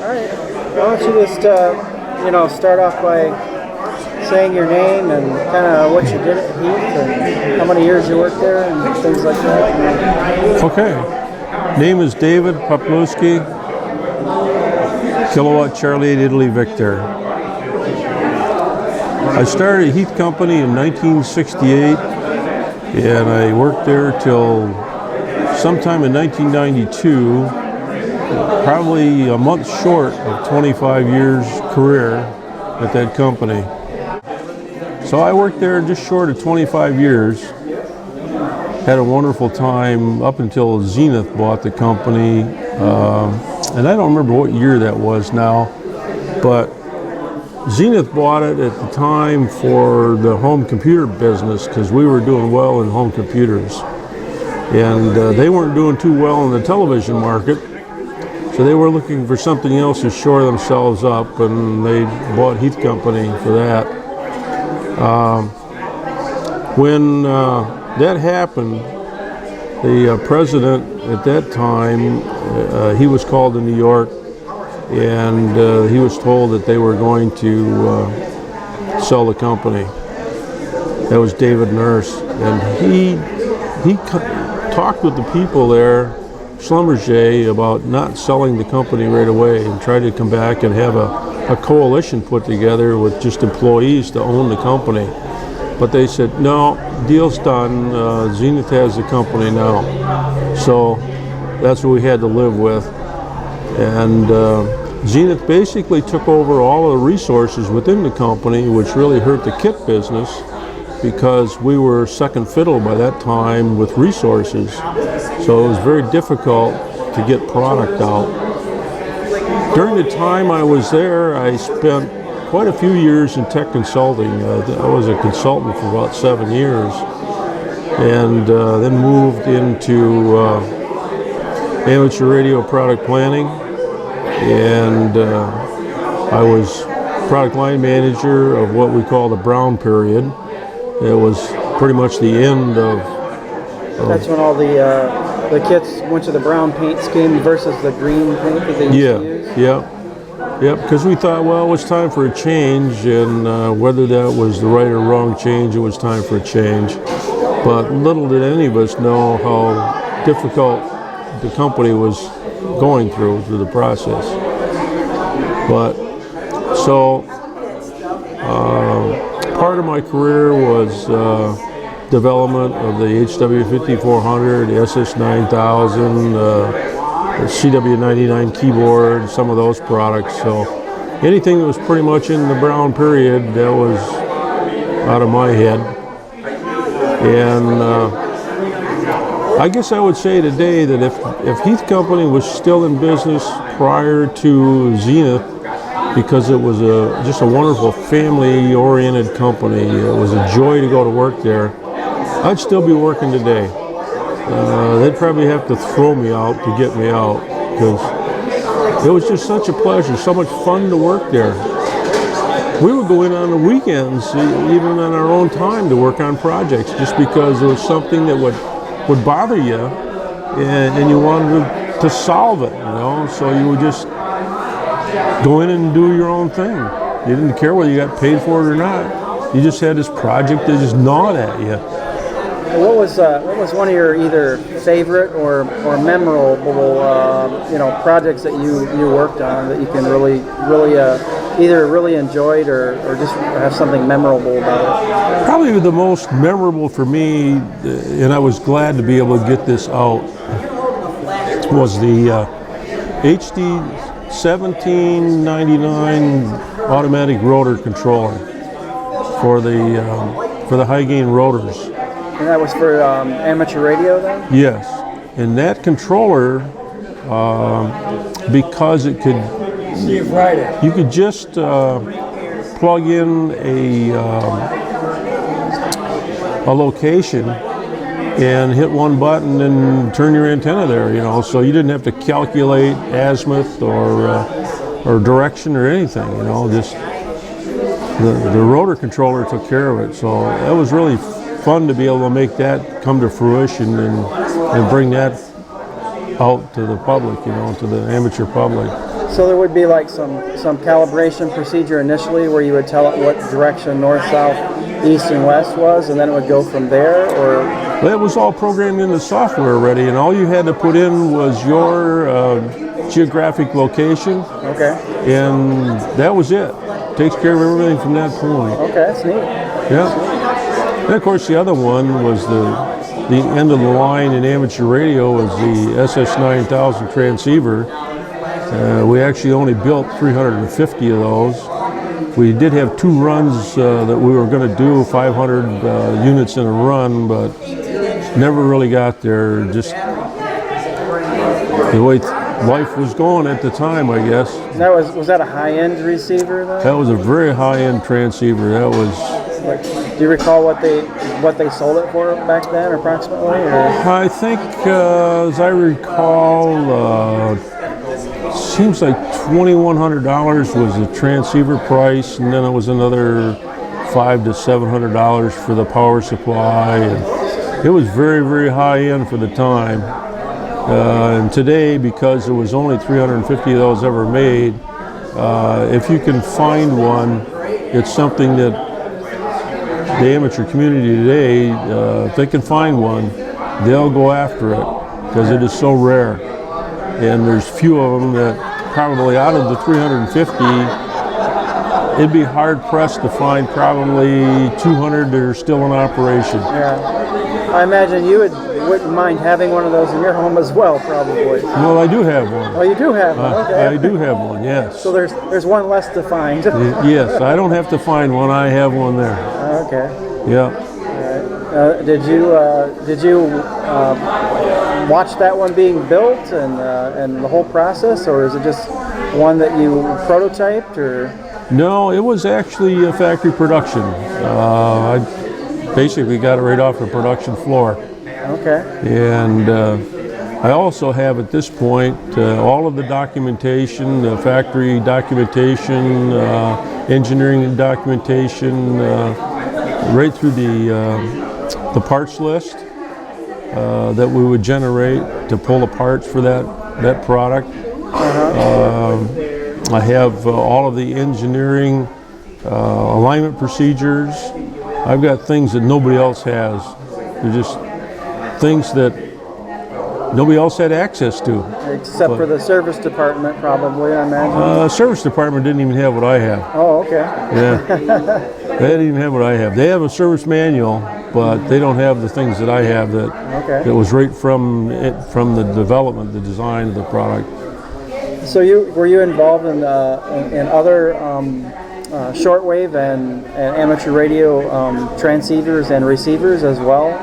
right. Why don't you just, start off by saying your name and kind of what you did at Heath and how many years you worked there and things like that. Okay. Name is David Poplewski, Kilowatt Charlie 8 Italy Victor. I started Heath Company in 1968, and I worked there till sometime in 1992, probably a month short of 25 years career at that company. So I worked there just short of 25 years. Had a wonderful time up until Zenith bought the company. And I don't remember what year that was now, but Zenith bought it at the time for the home computer business because we were doing well in home computers. And they weren't doing too well in the television market, so they were looking for something else to shore themselves up, and they bought Heath Company for that. When that happened, the president at that time, he was called to New York, and he was told that they were going to sell the company. That was David Nurse, and he talked with the people there, Schlumberger, about not selling the company right away and tried to come back and have a coalition put together with just employees to own the company. But they said, no, deal's done, Zenith has the company now. So that's what we had to live with. And Zenith basically took over all of the resources within the company, which really hurt the kit business because we were second fiddle by that time with resources. So it was very difficult to get product out. During the time I was there, I spent quite a few years in tech consulting. I was a consultant for about 7 years, and then moved into amateur radio product planning, and I was product line manager of what we call the brown period. It was pretty much the end of that's when all the kits went to the brown paint scheme versus the green paint that they used to use? Yeah, because we thought, well, it was time for a change, and whether that was the right or wrong change, it was time for a change. But little did any of us know how difficult the company was going through the process. But so part of my career was development of the HW5400, the SS9000, the CW99 keyboard, some of those products. So anything that was pretty much in the brown period, that was out of my head. And I guess I would say today that if Heath Company was still in business prior to Zenith, because it was just a wonderful family-oriented company, it was a joy to go to work there, I'd still be working today. They'd probably have to throw me out to get me out, because it was just such a pleasure, so much fun to work there. We would go in on the weekends, even on our own time, to work on projects, just because there was something that would bother you, and you wanted to solve it, so you would just go in and do your own thing. You didn't care whether you got paid for it or not. You just had this project that just gnawed at you. What was one of your either favorite or memorable projects that you worked on that you can really either really enjoyed or just have something memorable about it? Probably the most memorable for me, and I was glad to be able to get this out, was the HD 1799 automatic rotor controller for the high gain rotors. And that was for amateur radio then? Yes, and that controller, because it could, you could just plug in a location and hit one button and turn your antenna there, so you didn't have to calculate azimuth or direction or anything, just the rotor controller took care of it. So that was really fun to be able to make that come to fruition and bring that out to the public, to the amateur public. So there would be like some calibration procedure initially where you would tell it what direction north, south, east, and west was, and then it would go from there, or? Well, it was all programmed in the software already, and all you had to put in was your geographic location. Okay. And that was it. Takes care of everything from that point. Okay, that's neat. Yeah. And of course, the other one was the end of the line in amateur radio was the SS9000 transceiver. We actually only built 350 of those. We did have 2 runs that we were going to do, 500 units in a run, but never really got there. Just the way life was going at the time, I guess. Was that a high-end receiver then? That was a very high-end transceiver. That was. Do you recall what they sold it for back then, approximately? Or? I think, as I recall, seems like $2,100 was the transceiver price, and then it was another $500 to $700 for the power supply. And it was very, very high-end for the time. And today, because there was only 350 of those ever made, if you can find one, it's something that the amateur community today, if they can find one, they'll go after it because it is so rare. And there's few of them that probably out of the 350, it'd be hard pressed to find probably 200 that are still in operation. Yeah, I imagine you wouldn't mind having one of those in your home as well, probably. Well, I do have one. Oh, you do have one. Okay. I do have one. Yes. So there's one less to find. Yes, I don't have to find one. I have one there. Okay. Yeah. All right. Did you watch that one being built and the whole process, or is it just one that you prototyped, or? No, it was actually a factory production. I basically got it right off the production floor. Okay. And I also have at this point all of the documentation, the factory documentation, engineering documentation, right through the parts list that we would generate to pull the parts for that product. I have all of the engineering alignment procedures. I've got things that nobody else has. They're just things that nobody else had access to. Except for the service department, probably, I imagine. Service department didn't even have what I have. Oh, okay. Yeah. They didn't even have what I have. They have a service manual, but they don't have the things that I have that was right from the development, the design of the product. So were you involved in other shortwave and amateur radio transceivers and receivers as well?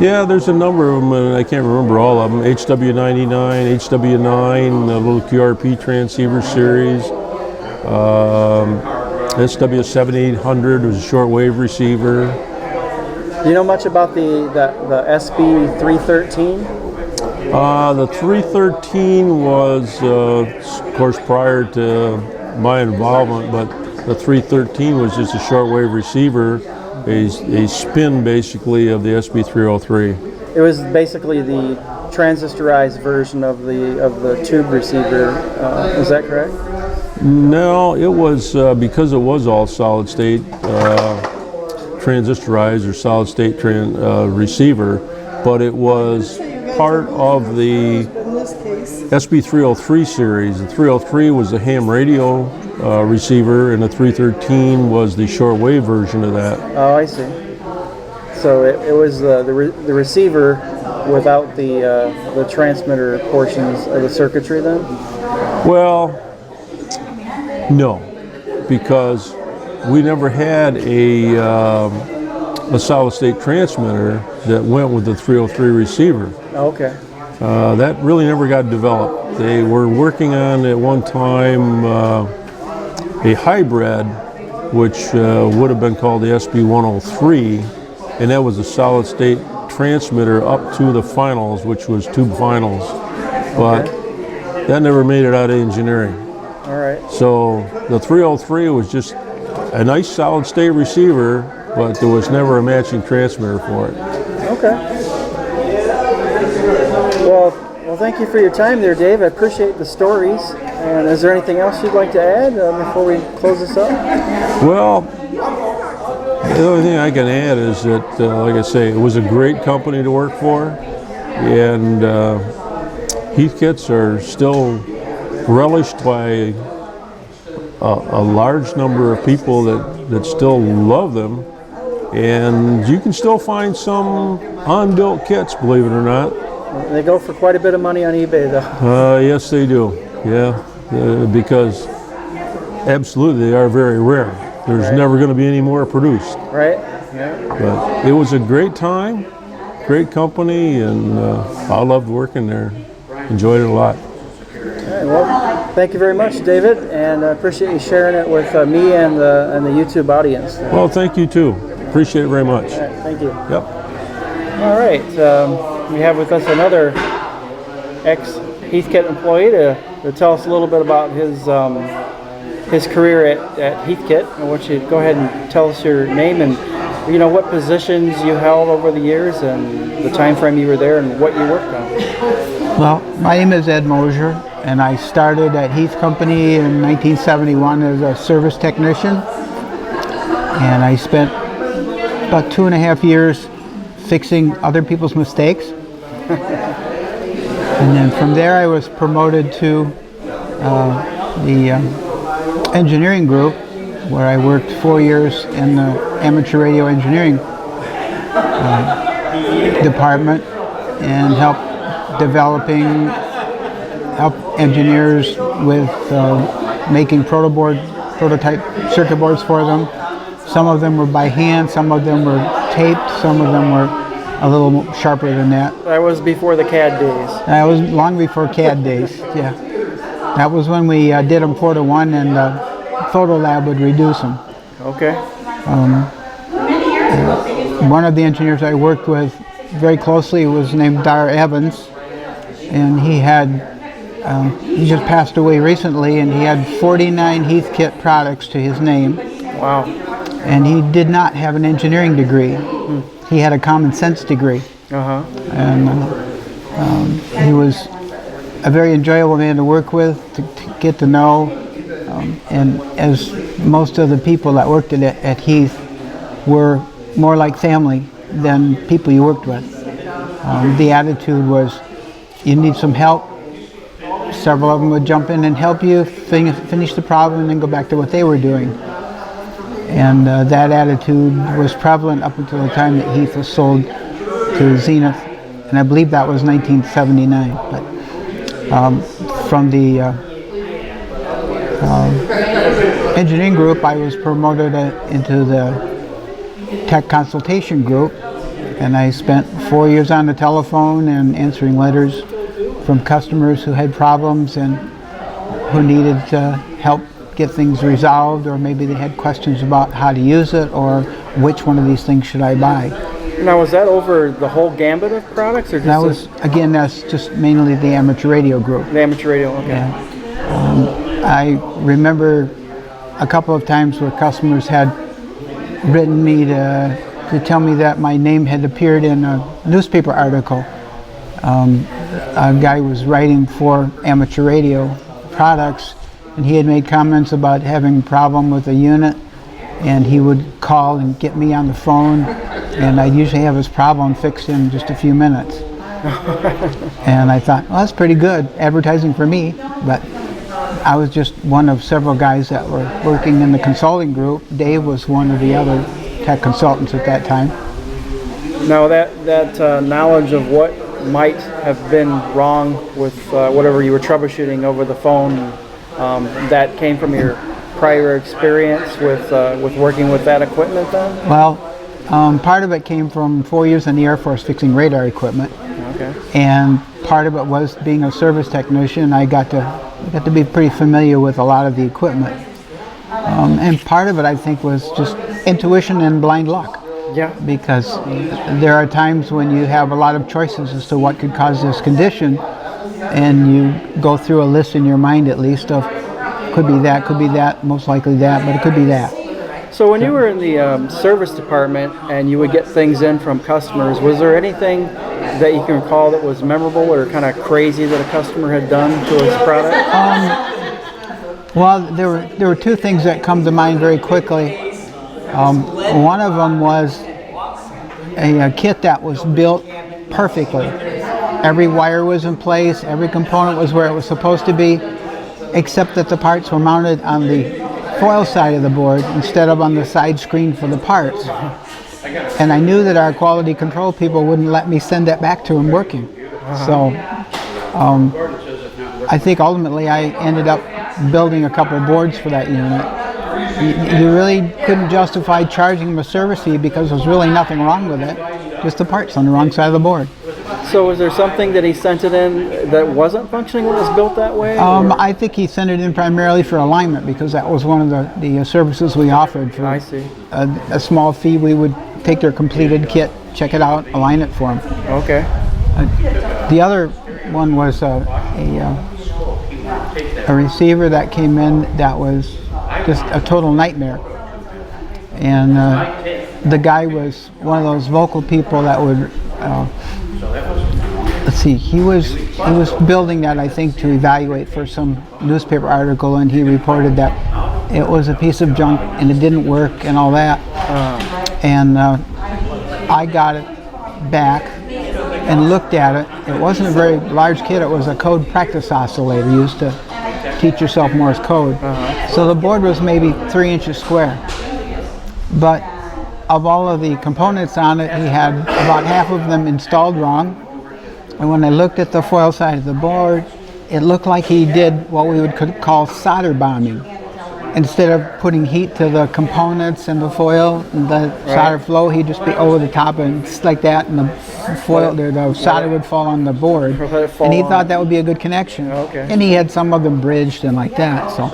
Yeah, there's a number of them, and I can't remember all of them. HW99, HW9, the little QRP transceiver series. SW7800 was a shortwave receiver. Do you know much about the SB313? The 313 was, of course, prior to my involvement, but the 313 was just a shortwave receiver, a spin basically of the SB303. It was basically the transistorized version of the tube receiver. Is that correct? No, it was because it was all solid state transistorized or solid state receiver, but it was part of the SB303 series. The 303 was the ham radio receiver, and the 313 was the shortwave version of that. Oh, I see. So it was the receiver without the transmitter portions of the circuitry then? Well, no, because we never had a solid state transmitter that went with the 303 receiver. Okay. That really never got developed. They were working on at one time a hybrid, which would have been called the SB103, and that was a solid state transmitter up to the finals, which was tube finals. But that never made it out of engineering. All right. So the 303 was just a nice solid state receiver, but there was never a matching transmitter for it. Okay. Well, thank you for your time there, Dave. I appreciate the stories. And is there anything else you'd like to add before we close this up? Well, the only thing I can add is that, like I say, it was a great company to work for, and Heathkits are still relished by a large number of people that still love them, and you can still find some unbuilt kits, believe it or not. They go for quite a bit of money on eBay, though. Yes, they do. Yeah, because absolutely they are very rare. There's never going to be any more produced. Right. Yeah. But it was a great time, great company, and I loved working there. Enjoyed it a lot. All right, well, thank you very much, David, and I appreciate you sharing it with me and the YouTube audience. Well, thank you too. Appreciate it very much. All right, thank you. Yep. All right, we have with us another ex-Heathkit employee to tell us a little bit about his career at Heathkit. I want you to go ahead and tell us your name and what positions you held over the years and the time frame you were there and what you worked on. Well, my name is Ed Mosher, and I started at Heath Company in 1971 as a service technician, and I spent about 2.5 years fixing other people's mistakes. And then from there I was promoted to the engineering group, where I worked 4 years in the amateur radio engineering department and helped help engineers with making prototype circuit boards for them. Some of them were by hand, some of them were taped, some of them were a little sharper than that. That was before the CAD days. That was long before CAD days, yeah. That was when we did them 4:1 and Photo Lab would reduce them. Okay. One of the engineers I worked with very closely was named Dar Evans, and he just passed away recently, and he had 49 Heathkit products to his name. Wow. And he did not have an engineering degree. He had a common sense degree. Uh-huh. And he was a very enjoyable man to work with, to get to know. And as most of the people that worked at Heath were more like family than people you worked with. The attitude was, you need some help. Several of them would jump in and help you finish the problem and then go back to what they were doing. And that attitude was prevalent up until the time that Heath was sold to Zenith, and I believe that was 1979. But from the engineering group, I was promoted into the tech consultation group, and I spent 4 years on the telephone and answering letters from customers who had problems and who needed help get things resolved, or maybe they had questions about how to use it or which one of these things should I buy. Now, was that over the whole gambit of products, or just that's just mainly the amateur radio group. the amateur radio? Okay. Yeah. I remember a couple of times where customers had written me to tell me that my name had appeared in a newspaper article. A guy was writing for amateur radio products, and he had made comments about having a problem with a unit, and he would call and get me on the phone, and I'd usually have his problem fixed in just a few minutes. And I thought, well, that's pretty good advertising for me, but I was just one of several guys that were working in the consulting group. Dave was one of the other tech consultants at that time. Now, that knowledge of what might have been wrong with whatever you were troubleshooting over the phone, that came from your prior experience with working with that equipment then? Well, part of it came from 4 years in the Air Force fixing radar equipment. Okay. And part of it was being a service technician. I got to be pretty familiar with a lot of the equipment. And part of it, I think, was just intuition and blind luck. Yeah. Because there are times when you have a lot of choices as to what could cause this condition, and you go through a list in your mind at least of could be that, most likely that, but it could be that. So when you were in the service department and you would get things in from customers, was there anything that you can recall that was memorable or kind of crazy that a customer had done to his product? Well, there were two things that come to mind very quickly. One of them was a kit that was built perfectly. Every wire was in place, every component was where it was supposed to be, except that the parts were mounted on the foil side of the board instead of on the side screen for the parts. And I knew that our quality control people wouldn't let me send that back to them working. So I think ultimately I ended up building a couple of boards for that unit. You really couldn't justify charging them a service fee because there was really nothing wrong with it, just the parts on the wrong side of the board. So was there something that he sent it in that wasn't functioning when it was built that way? I think he sent it in primarily for alignment because that was one of the services we offered. For I see. A small fee, we would take their completed kit, check it out, align it for them. Okay. The other one was a receiver that came in that was just a total nightmare. And the guy was one of those vocal people that would, let's see, he was building that, I think, to evaluate for some newspaper article, and he reported that it was a piece of junk and it didn't work and all that. And I got it back and looked at it. It wasn't a very large kit, it was a code practice oscillator used to teach yourself Morse code. So the board was maybe 3 inches square. But of all of the components on it, he had about half of them installed wrong. And when I looked at the foil side of the board, it looked like he did what we would call solder bombing. Instead of putting heat to the components and the foil and the solder flow, he'd just be over the top and just like that, and the foil, the solder would fall on the board. And he thought that would be a good connection. And he had some of them bridged and like that. So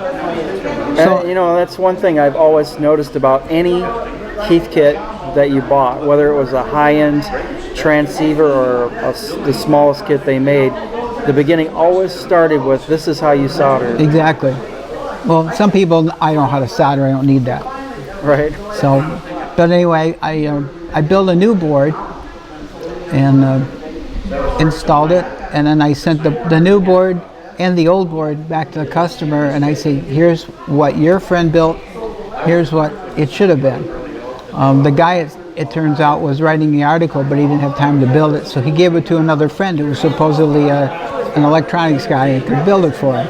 you know, that's one thing I've always noticed about any Heathkit that you bought, whether it was a high-end transceiver or the smallest kit they made, the beginning always started with, this is how you solder. Exactly. Well, some people, I don't know how to solder, I don't need that. Right. So, but anyway, I built a new board and installed it, and then I sent the new board and the old board back to the customer, and I say, here's what your friend built, here's what it should have been. The guy, it turns out, was writing the article, but he didn't have time to build it, so he gave it to another friend who was supposedly an electronics guy and could build it for him.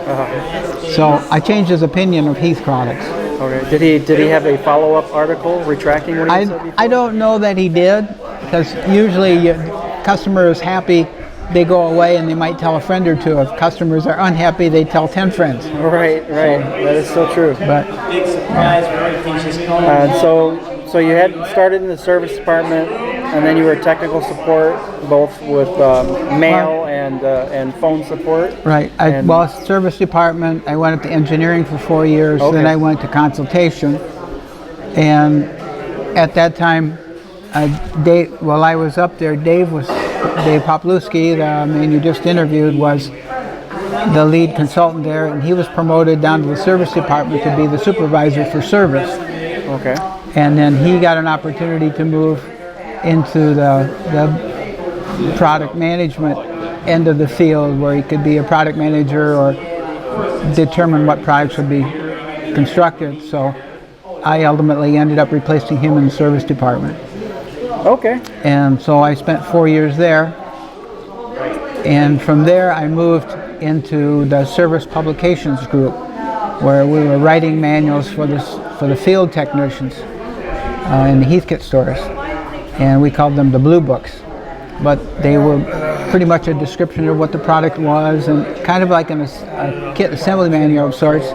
So I changed his opinion of Heath products. Okay. Did he have a follow-up article retracting what he said before? I don't know that he did, because usually customer is happy, they go away and they might tell a friend or two. If customers are unhappy, they tell 10 friends. Right. That is so true. But so you had started in the service department, and then you were technical support, both with mail and phone support. Right. Well, service department. I went up to engineering for 4 years. Okay. Then I went to consultation, and at that time, Dave. While I was up there, Dave Poplewski, the man you just interviewed, was the lead consultant there, and he was promoted down to the service department to be the supervisor for service. Okay. And then he got an opportunity to move into the product management end of the field, where he could be a product manager or determine what products would be constructed. So I ultimately ended up replacing him in the service department. Okay. And so I spent 4 years there. And from there I moved into the service publications group, where we were writing manuals for the field technicians in the Heathkit stores, and we called them the blue books, but they were pretty much a description of what the product was, and kind of like a kit assembly manual of sorts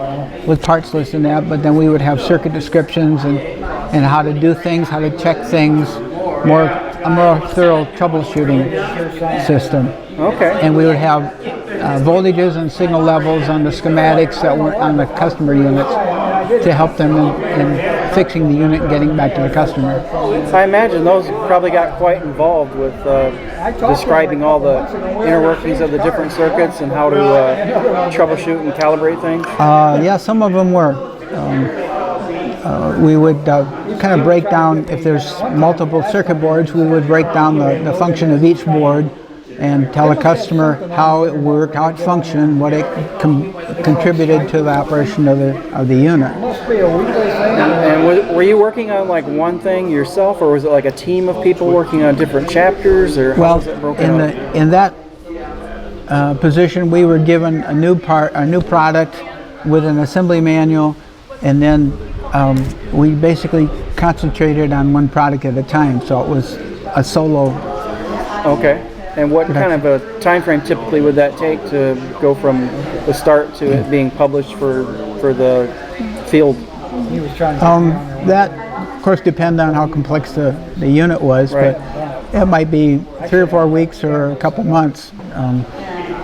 with parts lists in that, but then we would have circuit descriptions and how to do things, how to check things, a more thorough troubleshooting system. Okay. And we would have voltages and signal levels on the schematics that were on the customer units to help them in fixing the unit and getting it back to the customer. I imagine those probably got quite involved with describing all the inner workings of the different circuits and how to troubleshoot and calibrate things. Yeah, some of them were. We would kind of break down, if there's multiple circuit boards, we would break down the function of each board and tell a customer how it worked, how it functioned, what it contributed to the operation of the unit. And were you working on like one thing yourself, or was it like a team of people working on different chapters, or how was it broken up? In that position, we were given a new product with an assembly manual, and then we basically concentrated on one product at a time. So it was a solo. Okay. And what kind of a time frame typically would that take to go from the start to it being published for the field? That, of course, depends on how complex the unit was, right. But it might be 3 or 4 weeks or a couple months.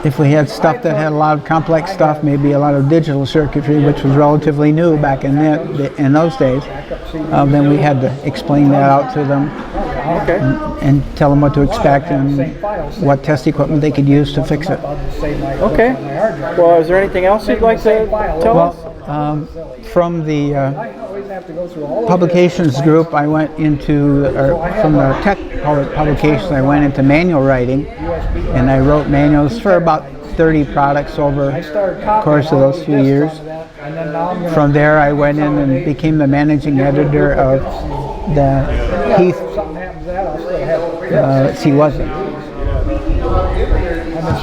If we had stuff that had a lot of complex stuff, maybe a lot of digital circuitry, which was relatively new back in those days, then we had to explain that out to them. Okay. And tell them what to expect and what test equipment they could use to fix it. Okay. Well, is there anything else you'd like to tell us? From the publications group, I went into, from the tech publications, I went into manual writing, and I wrote manuals for about 30 products over the course of those few years. From there, I went in and became the managing editor of the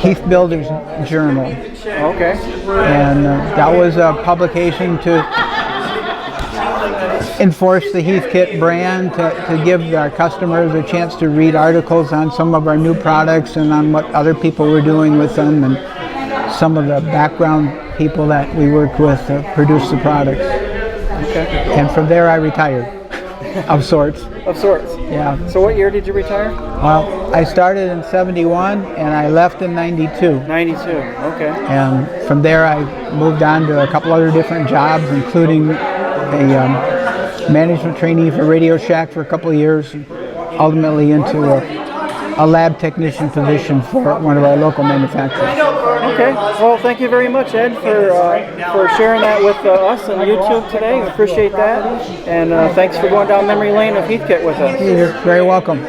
Heath Builders Journal. Okay. And that was a publication to enforce the Heathkit brand, to give our customers a chance to read articles on some of our new products and on what other people were doing with them, and some of the background people that we worked with to produce the products. Okay. And from there I retired, of sorts. Of sorts. Yeah. So what year did you retire? Well, I started in '71 and I left in '92. 92. Okay. And from there I moved on to a couple other different jobs, including a management trainee for Radio Shack for a couple of years, ultimately into a lab technician position for one of our local manufacturers. Okay. Well, thank you very much, Ed, for sharing that with us on YouTube today. We appreciate that. And thanks for going down memory lane of Heathkit with us. You're very welcome.